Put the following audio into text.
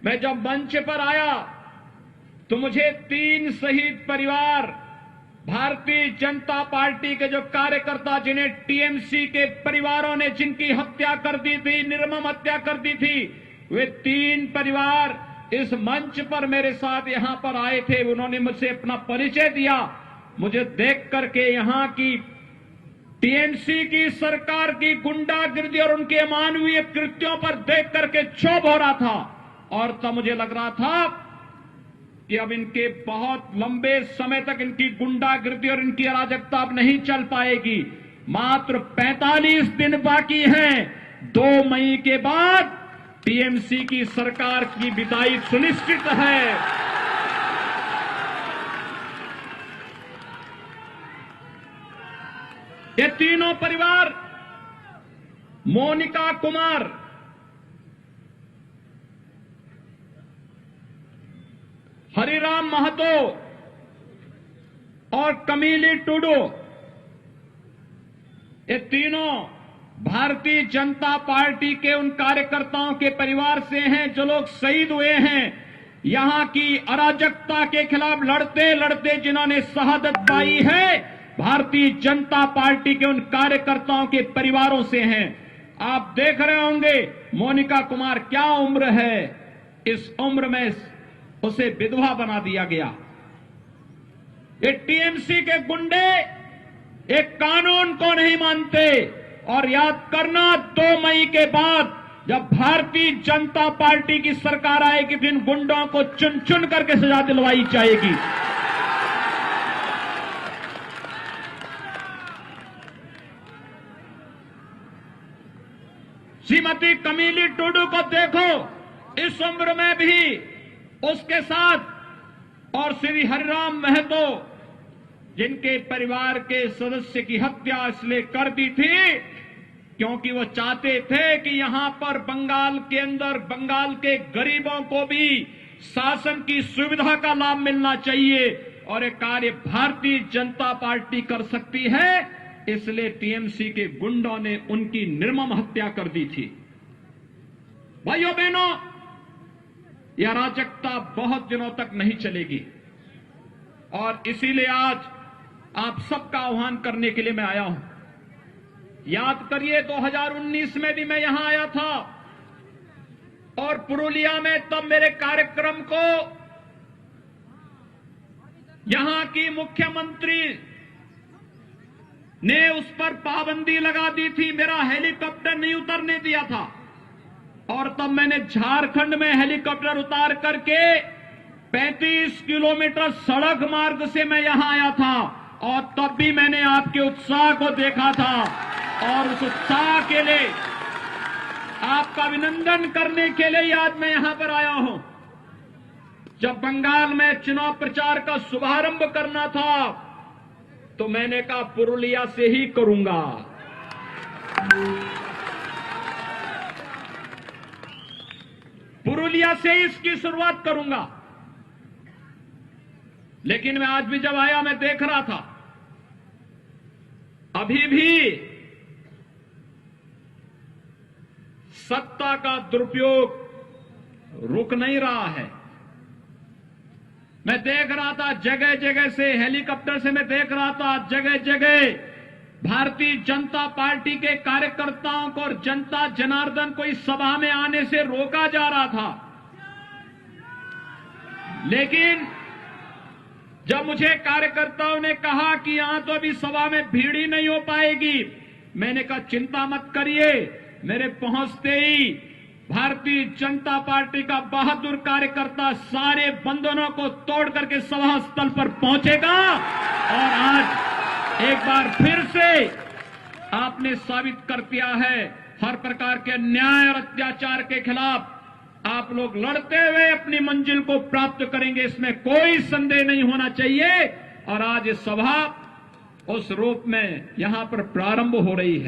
मैं जब मंच पर आया तो मुझे 3 शहीद परिवार, भारतीय जनता पार्टी के जो कार्यकर्ता जिन्हें टीएमसी के परिवारों ने जिनकी हत्या कर दी थी, निर्मम हत्या कर दी थी, वे 3 परिवार इस मंच पर मेरे साथ यहां पर आए थे। उन्होंने मुझसे अपना परिचय दिया। मुझे देख करके यहां की टीएमसी की सरकार की गुंडागिर्दी और उनके अमानवीय कृत्यों पर देख करके क्षोभ हो रहा था। और तब मुझे लग रहा था कि अब इनके बहुत लंबे समय तक इनकी गुंडागिर्दी और इनकी अराजकता अब नहीं चल पाएगी। मात्र 45 दिन बाकी हैं। 2 मई के बाद टीएमसी की सरकार की विदाई सुनिश्चित है। ये तीनों परिवार, मोनिका कुमार, हरिराम महतो और कमीली टुडू, ये तीनों भारतीय जनता पार्टी के उन कार्यकर्ताओं के परिवार से हैं जो लोग शहीद हुए हैं। यहां की अराजकता के खिलाफ लड़ते लड़ते जिन्होंने शहादत पाई है, भारतीय जनता पार्टी के उन कार्यकर्ताओं के परिवारों से हैं। आप देख रहे होंगे मोनिका कुमार क्या उम्र है, इस उम्र में उसे विधवा बना दिया गया। ये टीएमसी के गुंडे एक कानून को नहीं मानते। और याद करना, 2 मई के बाद जब भारतीय जनता पार्टी की सरकार आएगी तो इन गुंडों को चुन चुन करके सजा दिलवाई जाएगी। श्रीमती कमीली टुडू को देखो, इस उम्र में भी उसके साथ, और श्री हरिराम महतो जिनके परिवार के सदस्य की हत्या इसलिए कर दी थी क्योंकि वो चाहते थे कि यहां पर बंगाल के अंदर बंगाल के गरीबों को भी शासन की सुविधा का लाभ मिलना चाहिए और ये कार्य भारतीय जनता पार्टी कर सकती है। इसलिए टीएमसी के गुंडों ने उनकी निर्मम हत्या कर दी थी। भाइयों बहनों, यह अराजकता बहुत दिनों तक नहीं चलेगी और इसीलिए आज आप सबका आह्वान करने के लिए मैं आया हूं। याद करिए 2019 में भी मैं यहां आया था और पुरुलिया में तब मेरे कार्यक्रम को यहां की मुख्यमंत्री ने उस पर पाबंदी लगा दी थी, मेरा हेलीकॉप्टर नहीं उतरने दिया था। और तब मैंने झारखंड में हेलीकॉप्टर उतार करके 35 किलोमीटर सड़क मार्ग से मैं यहां आया था और तब भी मैंने आपके उत्साह को देखा था और उस उत्साह के लिए आपका अभिनंदन करने के लिए आज मैं यहां पर आया हूं। जब बंगाल में चुनाव प्रचार का शुभारंभ करना था तो मैंने कहा पुरुलिया से ही करूंगा। पुरुलिया से ही इसकी शुरुआत करूंगा। लेकिन मैं आज भी जब आया मैं देख रहा था अभी भी सत्ता का दुरुपयोग रुक नहीं रहा है। मैं देख रहा था जगह जगह से, हेलीकॉप्टर से मैं देख रहा था जगह जगह भारतीय जनता पार्टी के कार्यकर्ताओं को और जनता जनार्दन को इस सभा में आने से रोका जा रहा था। लेकिन जब मुझे कार्यकर्ताओं ने कहा कि यहां तो अभी सभा में भीड़ ही नहीं हो पाएगी, मैंने कहा चिंता मत करिए, मेरे पहुंचते ही भारतीय जनता पार्टी का बहादुर कार्यकर्ता सारे बंधनों को तोड़ करके सभा स्थल पर पहुंचेगा और आज एक बार फिर से आपने साबित कर दिया है हर प्रकार के अन्याय और अत्याचार के खिलाफ आप लोग लड़ते हुए अपनी मंजिल को प्राप्त करेंगे, इसमें कोई संदेह नहीं होना चाहिए। और आज ये सभा उस रूप में यहां पर प्रारंभ हो रही है।